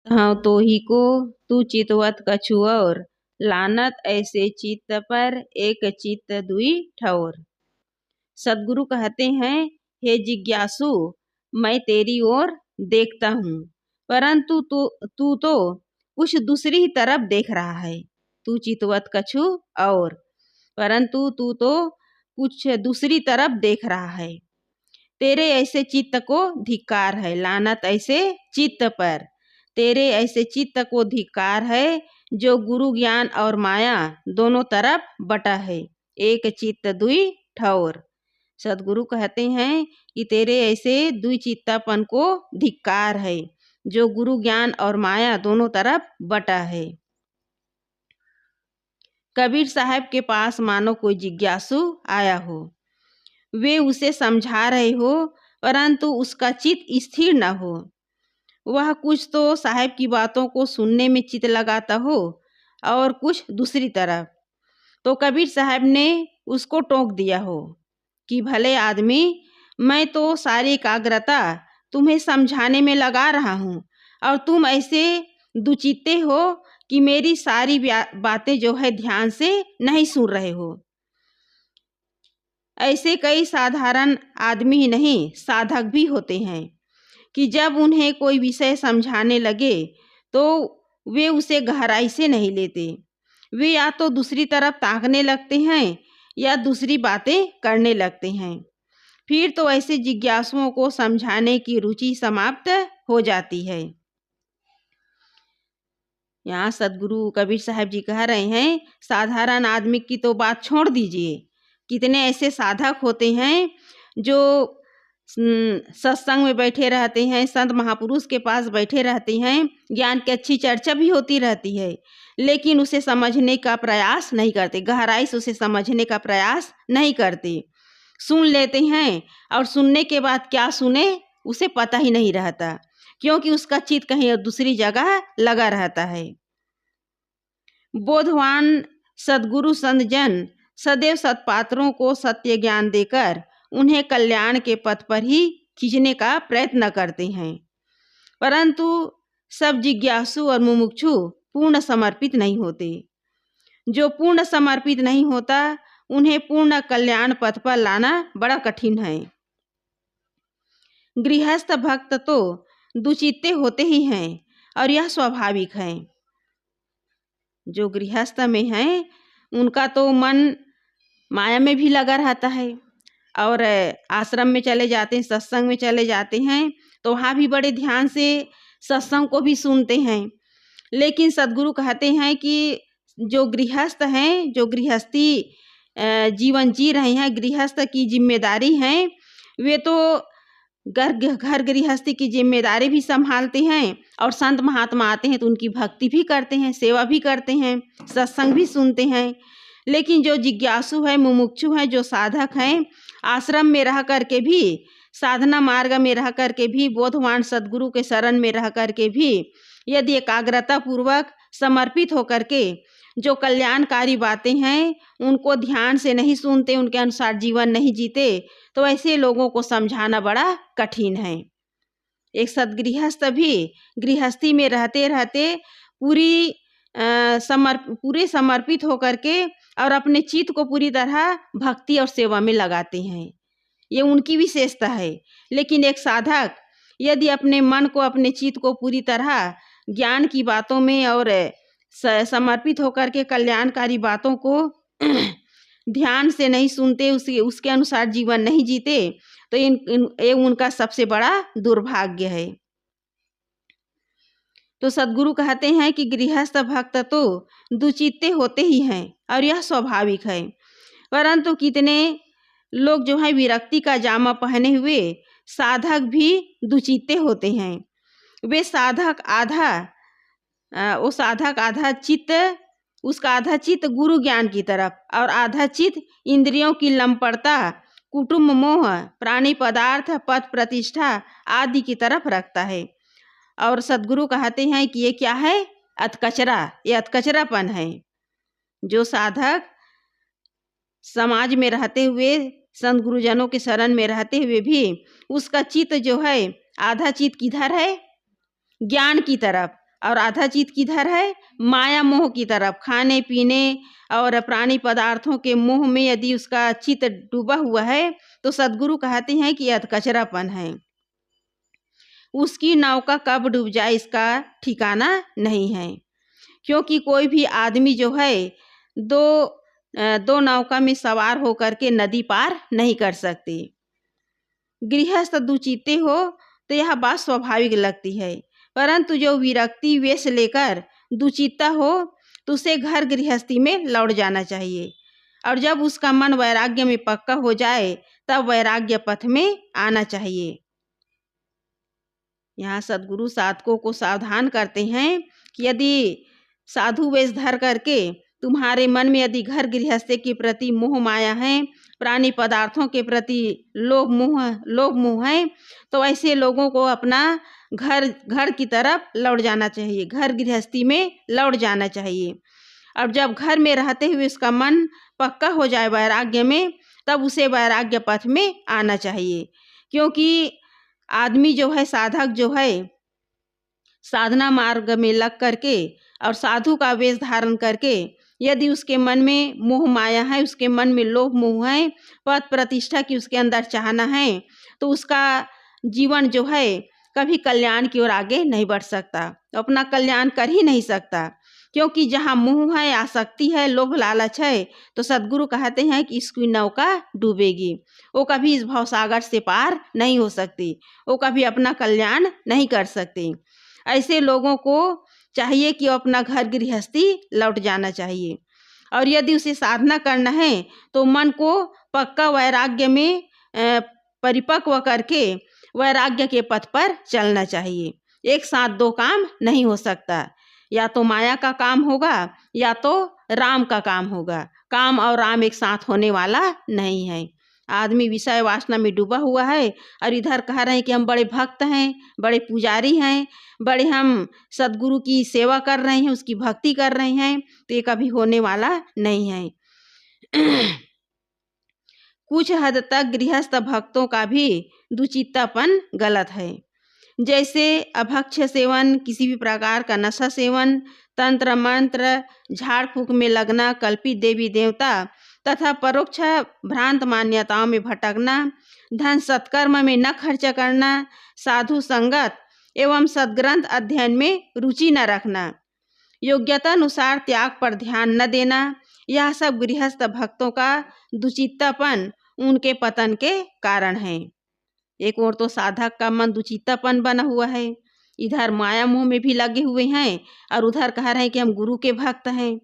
हाँ तो ही को तू चितवत कछु और, लानत ऐसे चित्त पर एक चित्त दुई ठौर। सदगुरु कहते हैं, हे जिज्ञासु, मैं तेरी ओर देखता हूँ, परंतु तू तू तो कुछ दूसरी ही तरफ देख रहा है। तू चितवत कछु और, परंतु तू तो कुछ दूसरी तरफ देख रहा है। तेरे ऐसे चित्त को धिक्कार है, लानत ऐसे चित्त पर। तेरे ऐसे चित्त को धिक्कार है, जो गुरु ज्ञान और माया दोनों तरफ बटा है, एक चित्त दुई ठौर। सदगुरु कहते हैं कि तेरे ऐसे द्विचित्तापन को धिक्कार है, जो गुरु ज्ञान और माया दोनों तरफ बटा है। कबीर साहब के पास मानो कोई जिज्ञासु आया हो, वे उसे समझा रहे हो, परंतु उसका चित्त स्थिर न हो। वह कुछ तो साहब की बातों को सुनने में चित्त लगाता हो और कुछ दूसरी तरफ। तो कबीर साहब ने उसको टोक दिया हो कि भले आदमी, मैं तो सारी एकाग्रता तुम्हें समझाने में लगा रहा हूँ और तुम ऐसे दुचित्ते हो कि मेरी सारी बातें जो है ध्यान से नहीं सुन रहे हो। ऐसे कई साधारण आदमी ही नहीं, साधक भी होते हैं कि जब उन्हें कोई विषय समझाने लगे तो वे उसे गहराई से नहीं लेते। वे या तो दूसरी तरफ ताकने लगते हैं या दूसरी बातें करने लगते हैं। फिर तो ऐसे जिज्ञासुओं को समझाने की रुचि समाप्त हो जाती है। यहाँ सदगुरु कबीर साहब जी कह रहे हैं, साधारण आदमी की तो बात छोड़ दीजिए, कितने ऐसे साधक होते हैं जो सत्संग में बैठे रहते हैं, संत महापुरुष के पास बैठे रहते हैं, ज्ञान की अच्छी चर्चा भी होती रहती है, लेकिन उसे समझने का प्रयास नहीं करते, गहराई से उसे समझने का प्रयास नहीं करते। सुन लेते हैं और सुनने के बाद क्या सुने उसे पता ही नहीं रहता, क्योंकि उसका चित्त कहीं और दूसरी जगह लगा रहता है। बोधवान सदगुरु संत जन सदैव सत्पात्रों को सत्य ज्ञान देकर उन्हें कल्याण के पथ पर ही खींचने का प्रयत्न करते हैं, परंतु सब जिज्ञासु और मुमुक्षु पूर्ण समर्पित नहीं होते। जो पूर्ण समर्पित नहीं होता, उन्हें पूर्ण कल्याण पथ पर लाना बड़ा कठिन है। गृहस्थ भक्त तो दुचित्ते होते ही हैं और यह स्वाभाविक है। जो गृहस्थ में हैं उनका तो मन माया में भी लगा रहता है, और आश्रम में चले जाते हैं, सत्संग में चले जाते हैं तो वहाँ भी बड़े ध्यान से सत्संग को भी सुनते हैं। लेकिन सदगुरु कहते हैं कि जो गृहस्थ हैं, जो गृहस्थी जीवन जी रहे हैं, गृहस्थ की जिम्मेदारी हैं, वे तो घर गृहस्थी की जिम्मेदारी भी संभालते हैं, और संत महात्मा आते हैं तो उनकी भक्ति भी करते हैं, सेवा भी करते हैं, सत्संग भी सुनते हैं। लेकिन जो जिज्ञासु है, मुमुक्षु है, जो साधक हैं, आश्रम में रह करके भी, साधना मार्ग में रह करके भी, बोधवान सदगुरु के शरण में रह करके भी यदि एकाग्रता पूर्वक समर्पित होकर के जो कल्याणकारी बातें हैं उनको ध्यान से नहीं सुनते, उनके अनुसार जीवन नहीं जीते, तो ऐसे लोगों को समझाना बड़ा कठिन है। एक सदगृहस्थ भी गृहस्थी में रहते रहते पूरे समर्पित होकर के और अपने चित्त को पूरी तरह भक्ति और सेवा में लगाते हैं, ये उनकी विशेषता है। लेकिन एक साधक यदि अपने मन को, अपने चित्त को पूरी तरह ज्ञान की बातों में और समर्पित होकर के कल्याणकारी बातों को ध्यान से नहीं सुनते, उसके अनुसार जीवन नहीं जीते, तो ये उनका सबसे बड़ा दुर्भाग्य है। तो सदगुरु कहते हैं कि गृहस्थ भक्त तो दुचित्ते होते ही हैं और यह स्वाभाविक है, परंतु कितने लोग जो है विरक्ति का जामा पहने हुए साधक भी दुचित्ते होते हैं। वे साधक आधा चित्त, उसका आधा चित्त गुरु ज्ञान की तरफ और आधा चित्त इंद्रियों की लंपटता, कुटुंब मोह, प्राणी पदार्थ, पद प्रतिष्ठा आदि की तरफ रखता है। और सदगुरु कहते हैं कि ये क्या है? अधकचरा, ये अधकचरापन है। जो साधक समाज में रहते हुए, संत गुरुजनों के शरण में रहते हुए भी उसका चित्त जो है, आधा चित्त किधर है? ज्ञान की तरफ, और आधा चित्त किधर है? माया मोह की तरफ। खाने पीने और प्राणी पदार्थों के मोह में यदि उसका चित्त डूबा हुआ है तो सदगुरु कहते हैं कि यह कचरापन है। उसकी नौका कब डूब जाए इसका ठिकाना नहीं है, क्योंकि कोई भी आदमी जो है दो नौका में सवार होकर के नदी पार नहीं कर सकते। गृहस्थ दुचित्ते हो तो यह बात स्वाभाविक लगती है, परंतु जो विरक्ति वेश लेकर दुचित्ता हो तो उसे घर गृहस्थी में लौट जाना चाहिए, और जब उसका मन वैराग्य में पक्का हो जाए तब वैराग्य पथ में आना चाहिए। यहाँ सदगुरु साधकों को सावधान करते हैं कि यदि साधु वेश धर करके तुम्हारे मन में यदि घर गृहस्थी के प्रति मोह माया है, प्राणी पदार्थों के प्रति लोभ मोह है, तो ऐसे लोगों को अपना घर की तरफ लौट जाना चाहिए, घर गृहस्थी में लौट जाना चाहिए। अब जब घर में रहते हुए उसका मन पक्का हो जाए वैराग्य में, तब उसे वैराग्य पथ में आना चाहिए। क्योंकि आदमी जो है, साधक जो है, साधना मार्ग में लग करके और साधु का वेश धारण करके यदि उसके मन में मोह माया है, उसके मन में लोभ मोह है, पद प्रतिष्ठा की उसके अंदर चाहना है, तो उसका जीवन जो है कभी कल्याण की ओर आगे नहीं बढ़ सकता, अपना कल्याण कर ही नहीं सकता। क्योंकि जहाँ मोह है, आसक्ति है, लोभ लालच है, तो सदगुरु कहते हैं कि इसकी नौका डूबेगी, वो कभी इस भवसागर से पार नहीं हो सकती, वो कभी अपना कल्याण नहीं कर सकती। ऐसे लोगों को चाहिए कि अपना घर गृहस्थी लौट जाना चाहिए, और यदि उसे साधना करना है तो मन को पक्का वैराग्य में परिपक्व करके वैराग्य के पथ पर चलना चाहिए। एक साथ दो काम नहीं हो सकता, या तो माया का काम होगा या तो राम का काम होगा। काम और राम एक साथ होने वाला नहीं है। आदमी विषय वासना में डूबा हुआ है और इधर कह रहे हैं कि हम बड़े भक्त हैं, बड़े पुजारी हैं, बड़े हम सदगुरु की सेवा कर रहे हैं, उसकी भक्ति कर रहे हैं, तो ये कभी होने वाला नहीं है। कुछ हद तक गृहस्थ भक्तों का भी दुचित्तापन गलत है, जैसे अभक्ष्य सेवन, किसी भी प्रकार का नशा सेवन, तंत्र मंत्र, झाड़ फूक में लगना, कल्पित देवी देवता तथा परोक्ष भ्रांत मान्यताओं में भटकना, धन सत्कर्म में न खर्च करना, साधु संगत एवं सद्ग्रंथ अध्ययन में रुचि न रखना, योग्यता अनुसार त्याग पर ध्यान न देना, यह सब गृहस्थ भक्तों का दुचित्तापन उनके पतन के कारण है। एक ओर तो साधक का मन दुचित्तापन बना हुआ है, इधर माया मोह में भी लगे हुए हैं, और उधर कह रहे हैं कि हम गुरु के भक्त हैं,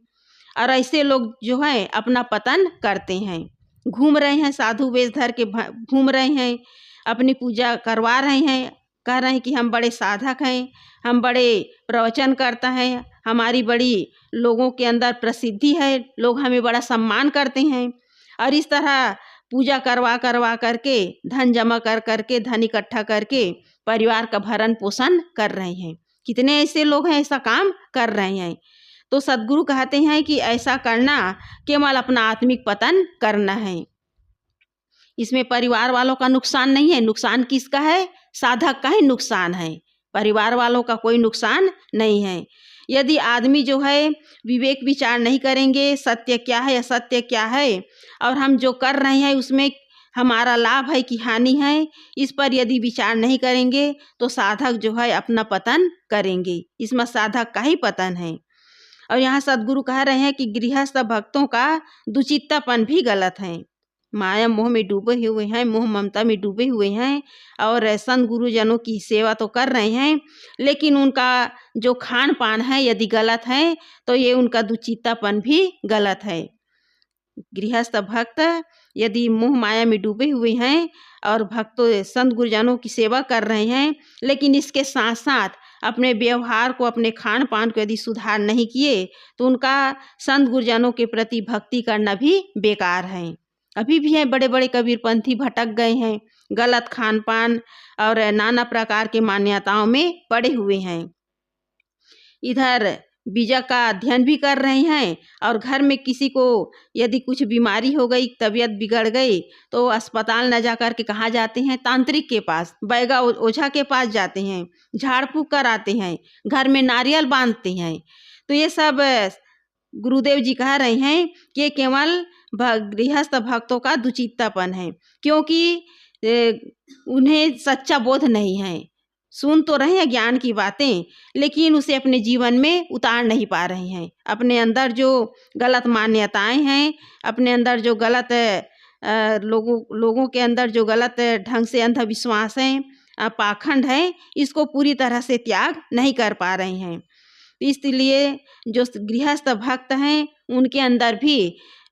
और ऐसे लोग जो है अपना पतन करते हैं। घूम रहे हैं, साधु वेश धर के घूम रहे हैं, अपनी पूजा करवा रहे हैं, कह रहे हैं कि हम बड़े साधक हैं, हम बड़े प्रवचन करता हैं, हमारी बड़ी लोगों के अंदर प्रसिद्धि है, लोग हमें बड़ा सम्मान करते हैं, और इस तरह पूजा करवा करके धन जमा कर करके धन इकट्ठा करके परिवार का भरण पोषण कर रहे हैं। कितने ऐसे लोग हैं ऐसा काम कर रहे हैं। तो सदगुरु कहते हैं कि ऐसा करना केवल अपना आत्मिक पतन करना है, इसमें परिवार वालों का नुकसान नहीं है। नुकसान किसका है? साधक का ही नुकसान है, परिवार वालों का कोई नुकसान नहीं है। यदि आदमी जो है विवेक विचार नहीं करेंगे, सत्य क्या है असत्य क्या है, और हम जो कर रहे हैं उसमें हमारा लाभ है कि हानि है, इस पर यदि विचार नहीं करेंगे तो साधक जो है अपना पतन करेंगे, इसमें साधक का ही पतन है। और यहाँ सदगुरु कह रहे हैं कि गृहस्थ भक्तों का दुचित्तापन भी गलत है, माया मोह में डूबे हुए हैं, मोह ममता में डूबे हुए हैं, और संत गुरुजनों की सेवा तो कर रहे हैं, लेकिन उनका जो खान पान है यदि गलत है तो ये उनका दुचित्तापन भी गलत है। गृहस्थ भक्त यदि मोह माया में डूबे हुए हैं और भक्तों संत गुरुजनों की सेवा कर रहे हैं, लेकिन इसके साथ साथ अपने व्यवहार को, अपने खान पान को यदि सुधार नहीं किए तो उनका संत गुरुजनों के प्रति भक्ति करना भी बेकार है। अभी भी हैं बड़े बड़े कबीरपंथी भटक गए हैं, गलत खान पान और नाना प्रकार के मान्यताओं में पड़े हुए हैं। इधर बीजा का अध्ययन भी कर रहे हैं और घर में किसी को यदि कुछ बीमारी हो गई, तबीयत बिगड़ गई, तो अस्पताल न जा कर के कहाँ जाते हैं? तांत्रिक के पास, बैगा ओझा के पास जाते हैं, झाड़ फूक कर आते हैं, घर में नारियल बांधते हैं। तो ये सब गुरुदेव जी कह रहे हैं कि ये केवल गृहस्थ भक्तों का दुचित्तापन है, क्योंकि उन्हें सच्चा बोध नहीं है। सुन तो रहे हैं ज्ञान की बातें, लेकिन उसे अपने जीवन में उतार नहीं पा रहे हैं। अपने अंदर जो गलत मान्यताएं हैं, अपने अंदर जो गलत लोगों के अंदर जो गलत ढंग से अंधविश्वास है, पाखंड है, इसको पूरी तरह से त्याग नहीं कर पा रहे हैं। इसलिए जो गृहस्थ भक्त हैं उनके अंदर भी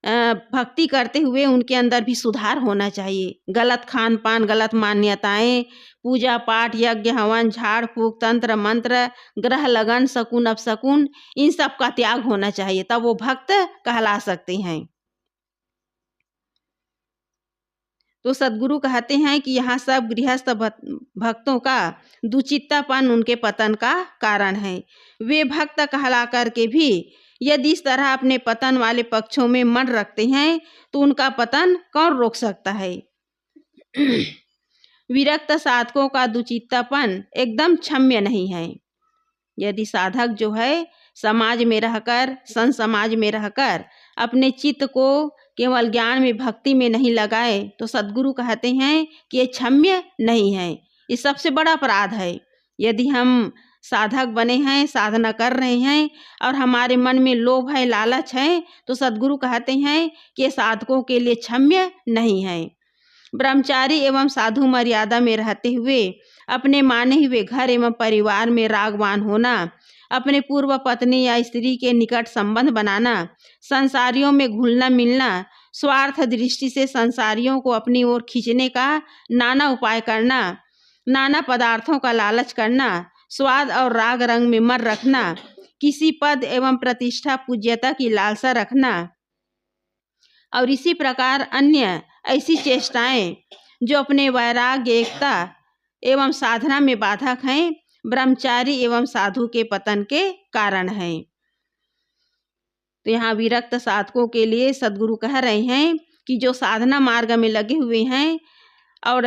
भक्ति करते हुए उनके अंदर भी सुधार होना चाहिए। गलत खान पान, गलत मान्यताएं, पूजा पाठ, यज्ञ हवन, झाड़ फूक, तंत्र मंत्र, ग्रह लगन, शकुन अपशकुन, इन सब का त्याग होना चाहिए, तब वो भक्त कहला सकते हैं। तो सदगुरु कहते हैं कि यहाँ सब गृहस्थ भक्तों का दुचित्तापन उनके पतन का कारण है। वे भक्त कहला करके भी यदि इस तरह अपने पतन वाले पक्षों में मन रखते हैं तो उनका पतन कौन रोक सकता है? विरक्त साधकों का दुचित्तापन एकदम क्षम्य नहीं है। यदि साधक जो है समाज में रहकर, संत समाज में रहकर अपने चित्त को केवल ज्ञान में, भक्ति में नहीं लगाए, तो सदगुरु कहते हैं कि ये क्षम्य नहीं है, ये सबसे बड़ा अपराध है। यदि हम साधक बने हैं, साधना कर रहे हैं और हमारे मन में लोभ है, लालच है, तो सदगुरु कहते हैं कि साधकों के लिए क्षम्य नहीं है। ब्रह्मचारी एवं साधु मर्यादा में रहते हुए अपने माने हुए घर एवं परिवार में रागवान होना, अपने पूर्व पत्नी या स्त्री के निकट संबंध बनाना, संसारियों में घुलना मिलना, स्वार्थ दृष्टि से संसारियों को अपनी ओर खींचने का नाना उपाय करना, नाना पदार्थों का लालच करना, स्वाद और राग रंग में मन रखना, किसी पद एवं प्रतिष्ठा पूज्यता की लालसा रखना और इसी प्रकार अन्य ऐसी चेष्टाएं जो अपने वैराग्य, एकता एवं साधना में बाधक हैं, ब्रह्मचारी एवं साधु के पतन के कारण हैं। तो यहाँ विरक्त साधकों के लिए सदगुरु कह रहे हैं कि जो साधना मार्ग में लगे हुए हैं और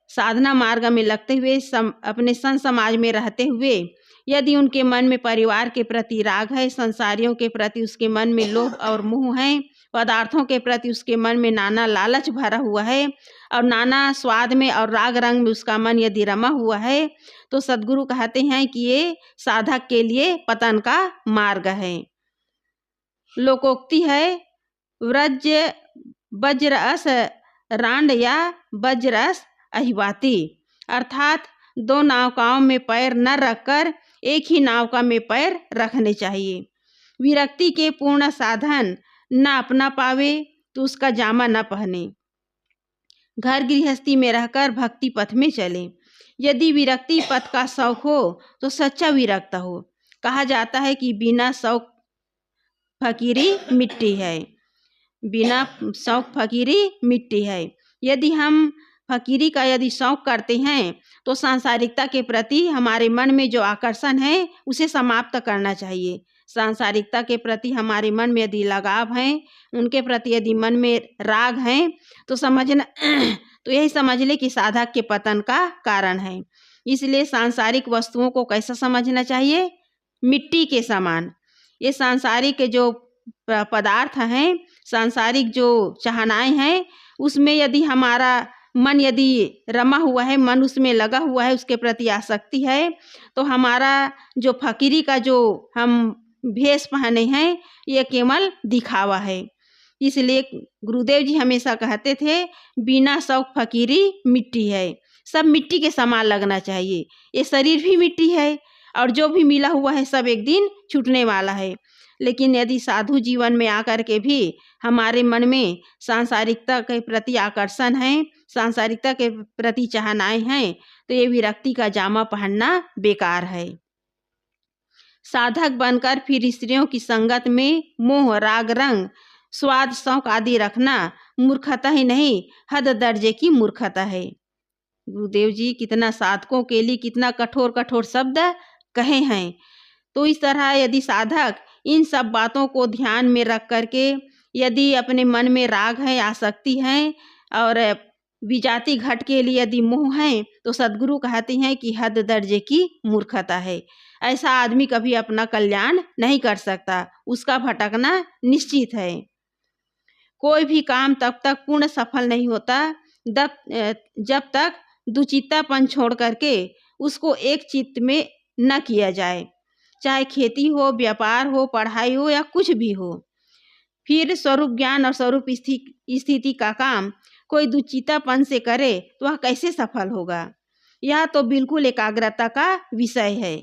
साधना मार्ग में लगते हुए अपने संत समाज में रहते हुए यदि उनके मन में परिवार के प्रति राग है, संसारियों के प्रति उसके मन में लोभ और मोह है, पदार्थों के प्रति उसके मन में नाना लालच भरा हुआ है और नाना स्वाद में और राग रंग में उसका मन यदि रमा हुआ है, तो सदगुरु कहते हैं कि ये साधक के लिए पतन का मार्ग है। लोकोक्ति है, व्रज वज्रअस रांड या वज्रअस अहिवाती, अर्थात दो नौकाओं में पैर न रखकर एक ही नौका में पैर रखने चाहिए। विरक्ति के पूर्ण साधन न अपना पावे तो उसका जामा न पहने, घर गृहस्थी में रहकर भक्ति पथ में चले। यदि विरक्ति पथ का शौक हो तो सच्चा विरक्त हो। कहा जाता है कि बिना शौक फकीरी मिट्टी है, बिना शौक फकीरी मिट्टी है। यदि हम फकीरी का यदि शौक करते हैं तो सांसारिकता के प्रति हमारे मन में जो आकर्षण है उसे समाप्त करना चाहिए। सांसारिकता के प्रति हमारे मन में यदि लगाव है, उनके प्रति यदि मन में राग है, तो समझना तो यही समझ ले कि साधक के पतन का कारण है। इसलिए सांसारिक वस्तुओं को कैसा समझना चाहिए? मिट्टी के समान। ये सांसारिक जो पदार्थ हैं, सांसारिक जो चाहनाएं हैं, उसमें यदि हमारा मन यदि रमा हुआ है, मन उसमें लगा हुआ है, उसके प्रति आसक्ति है, तो हमारा जो फकीरी का जो हम भेष पहने हैं ये केवल दिखावा है। इसलिए गुरुदेव जी हमेशा कहते थे बिना शौक फकीरी मिट्टी है। सब मिट्टी के समान लगना चाहिए। ये शरीर भी मिट्टी है और जो भी मिला हुआ है सब एक दिन छूटने वाला है। लेकिन यदि साधु जीवन में आकर के भी हमारे मन में सांसारिकता के प्रति आकर्षण है, सांसारिकता के प्रति चाहनाएं हैं, तो ये विरक्ति का जामा पहनना बेकार है। साधक बनकर फिर स्त्रियों की संगत में मोह, राग रंग, स्वाद, शौक आदि रखना मूर्खता ही नहीं, हद दर्जे की मूर्खता है। गुरुदेव जी कितना साधकों के लिए कितना कठोर कठोर शब्द कहे हैं। तो इस तरह यदि साधक इन सब बातों को ध्यान में रख करके यदि अपने मन में राग है, आसक्ति है और विजाति घट के लिए यदि मोह है, तो सद्गुरु कहते हैं कि हद दर्जे की मूर्खता है। ऐसा आदमी कभी अपना कल्याण नहीं कर सकता, उसका भटकना निश्चित है। कोई भी काम तब तक पूर्ण सफल नहीं होता जब तक दुचित्तापन छोड़ करके उसको एक चित्त में न किया जाए, चाहे खेती हो, व्यापार हो, पढ़ाई हो या कुछ भी हो। फिर स्वरूप ज्ञान और स्वरूप स्थिति का काम कोई दुचित्तापन से करे तो वह कैसे सफल होगा? यह तो बिल्कुल एकाग्रता का विषय है।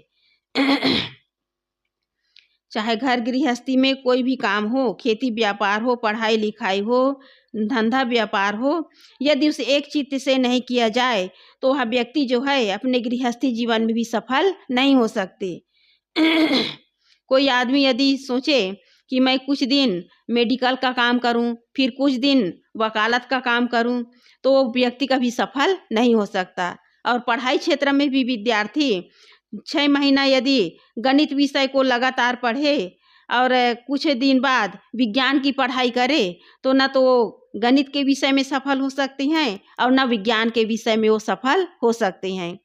चाहे घर गृहस्थी में कोई भी काम हो, खेती व्यापार हो, पढ़ाई लिखाई हो, धंधा व्यापार हो, यदि उसे एक चित्त से नहीं किया जाए तो वह व्यक्ति जो है अपने गृहस्थी जीवन में भी सफल नहीं हो सकते। कोई आदमी यदि सोचे कि मैं कुछ दिन मेडिकल का काम करूं, फिर कुछ दिन वकालत का काम करूं, तो वो व्यक्ति कभी सफल नहीं हो सकता। और पढ़ाई क्षेत्र में भी विद्यार्थी 6 महीना यदि गणित विषय को लगातार पढ़े और कुछ दिन बाद विज्ञान की पढ़ाई करे, तो न तो गणित के विषय में सफल हो सकते हैं और न विज्ञान के विषय में वो सफल हो सकते हैं।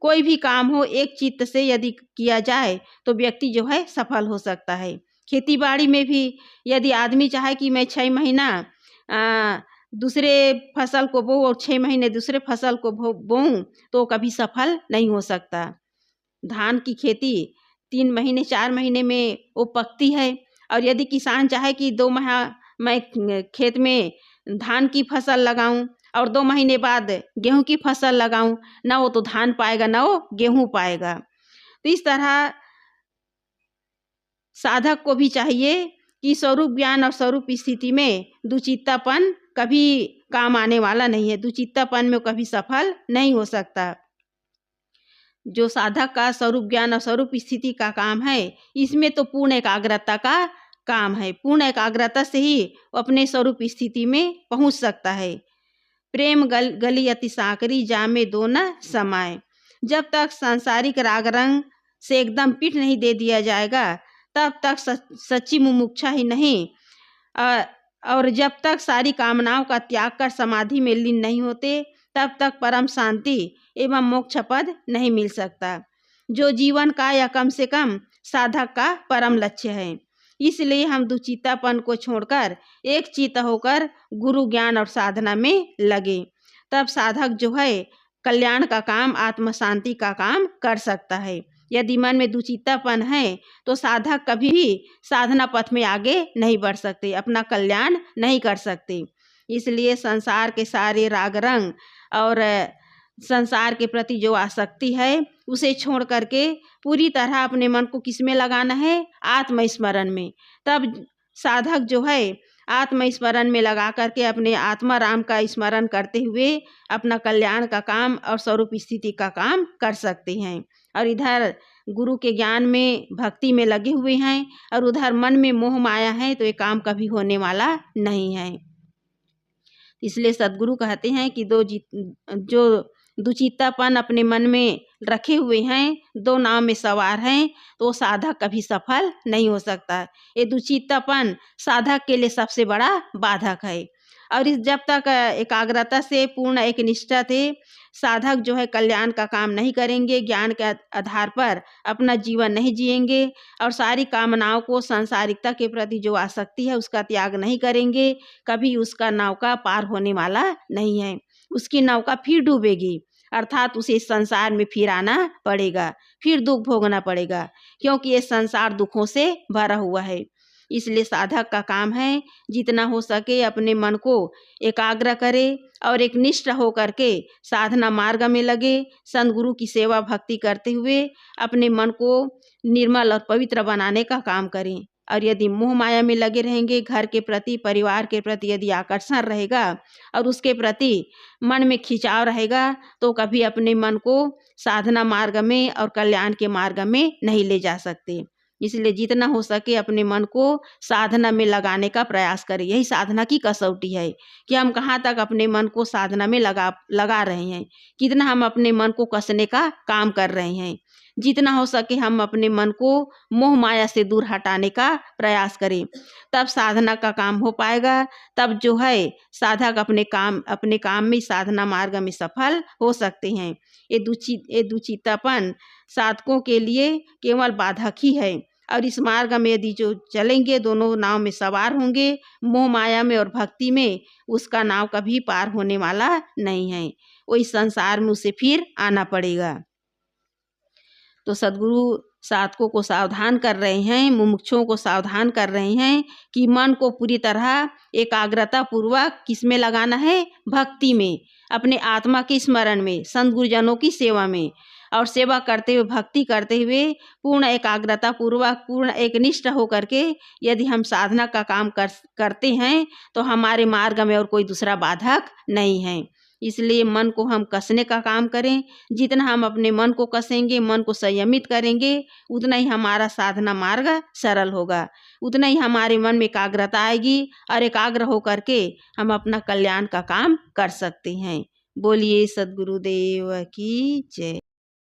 कोई भी काम हो एक चित्त से यदि किया जाए तो व्यक्ति जो है सफल हो सकता है। खेती बाड़ी में भी यदि आदमी चाहे कि मैं 6 महीना दूसरे फसल को बोऊं और 6 महीने दूसरे फसल को बोऊं, तो कभी सफल नहीं हो सकता। धान की खेती 3 महीने 4 महीने में वो पकती है, और यदि किसान चाहे कि 2 माह मैं खेत में धान की फसल लगाऊं और 2 महीने बाद गेहूं की फसल लगाऊं, ना वो तो धान पाएगा ना वो गेहूं पाएगा। तो इस तरह साधक को भी चाहिए कि स्वरूप ज्ञान और स्वरूप स्थिति में दुचित्तापन कभी काम आने वाला नहीं है। दुचित्तापन में कभी सफल नहीं हो सकता। जो साधक का स्वरूप ज्ञान और स्वरूप स्थिति का काम है, इसमें तो पूर्ण एकाग्रता का काम है। पूर्ण एकाग्रता से ही अपने स्वरूप स्थिति में पहुंच सकता है। प्रेम गली अति साकरी जामे दो न समाए। जब तक सांसारिक राग रंग से एकदम पीठ नहीं दे दिया जाएगा, तब तक सच्ची मुमुक्षा ही नहीं, और जब तक सारी कामनाओं का त्याग कर समाधि में लीन नहीं होते, तब तक परम शांति एवं मोक्ष पद नहीं मिल सकता, जो जीवन का या कम से कम साधक का परम लक्ष्य है। इसलिए हम दुचित्तापन को छोड़कर एक चित्त होकर गुरु ज्ञान और साधना में लगे, तब साधक जो है कल्याण का काम, आत्म शांति का काम कर सकता है। यदि मन में दुचित्तापन है तो साधक कभी भी साधना पथ में आगे नहीं बढ़ सकते, अपना कल्याण नहीं कर सकते। इसलिए संसार के सारे राग रंग और संसार के प्रति जो आसक्ति है, उसे छोड़ करके पूरी तरह अपने मन को किस में लगाना है? आत्मस्मरण में। तब साधक जो है आत्मस्मरण में लगा करके अपने आत्मा राम का स्मरण करते हुए अपना कल्याण का काम और स्वरूप स्थिति का काम कर सकते हैं। और इधर गुरु के ज्ञान में भक्ति में लगे हुए हैं और उधर मन में मोह माया है, तो ये काम कभी होने वाला नहीं है। इसलिए सद्गुरु कहते हैं कि जो दुचित्तापन अपने मन में रखे हुए हैं, 2 नाव में सवार हैं, तो साधक कभी सफल नहीं हो सकता। ये दुचित्तापन साधक के लिए सबसे बड़ा बाधक है। और इस जब तक एकाग्रता से पूर्ण एक निष्ठा थे साधक जो है कल्याण का काम नहीं करेंगे, ज्ञान के आधार पर अपना जीवन नहीं जिएंगे और सारी कामनाओं को, सांसारिकता के प्रति जो आसक्ति है उसका त्याग नहीं करेंगे, कभी उसका नौका पार होने वाला नहीं है। उसकी नौका फिर डूबेगी, अर्थात उसे संसार में फिर आना पड़ेगा, फिर दुख भोगना पड़ेगा, क्योंकि ये संसार दुखों से भरा हुआ है। इसलिए साधक का काम है जितना हो सके अपने मन को एकाग्र करे और एक निष्ठ हो करके साधना मार्ग में लगे, संत गुरु की सेवा भक्ति करते हुए अपने मन को निर्मल और पवित्र बनाने का काम करें। और यदि मोह माया में लगे रहेंगे, घर के प्रति, परिवार के प्रति यदि आकर्षण रहेगा और उसके प्रति मन में खिंचाव रहेगा, तो कभी अपने मन को साधना मार्ग में और कल्याण के मार्ग में नहीं ले जा सकते। इसलिए जितना हो सके अपने मन को साधना में लगाने का प्रयास करें। यही साधना की कसौटी है कि हम कहाँ तक अपने मन को साधना में लगा रहे हैं, कितना हम अपने मन को कसने का काम कर रहे हैं। जितना हो सके हम अपने मन को मोह माया से दूर हटाने का प्रयास करें, तब साधना का काम हो पाएगा। तब जो है साधक अपने काम में, साधना मार्ग में सफल हो सकते हैं। ये दुचित्तापन साधकों के लिए केवल बाधक ही है, और इस मार्ग में यदि जो चलेंगे, दोनों नाव में सवार होंगे, मोह माया में और भक्ति में, उसका नाव कभी पार होने वाला नहीं है। वो इस संसार में उसे फिर आना पड़ेगा। तो सद्गुरु साधकों को सावधान कर रहे हैं, मुमुक्षुओं को सावधान कर रहे हैं कि मन को पूरी तरह एकाग्रता पूर्वक किसमें लगाना है? भक्ति में, अपने आत्मा के स्मरण में, संत गुरुजनों की सेवा में, और सेवा करते हुए, भक्ति करते हुए पूर्ण एकाग्रता पूर्वक, पूर्ण एकनिष्ठ होकर के यदि हम साधना का काम करते हैं तो हमारे मार्ग में और कोई दूसरा बाधक नहीं है। इसलिए मन को हम कसने का काम करें। जितना हम अपने मन को कसेंगे, मन को संयमित करेंगे, उतना ही हमारा साधना मार्ग सरल होगा, उतना ही हमारे मन में एकाग्रता आएगी, और एकाग्र होकर के हम अपना कल्याण का काम कर सकते हैं। बोलिए सद्गुरुदेव की जय।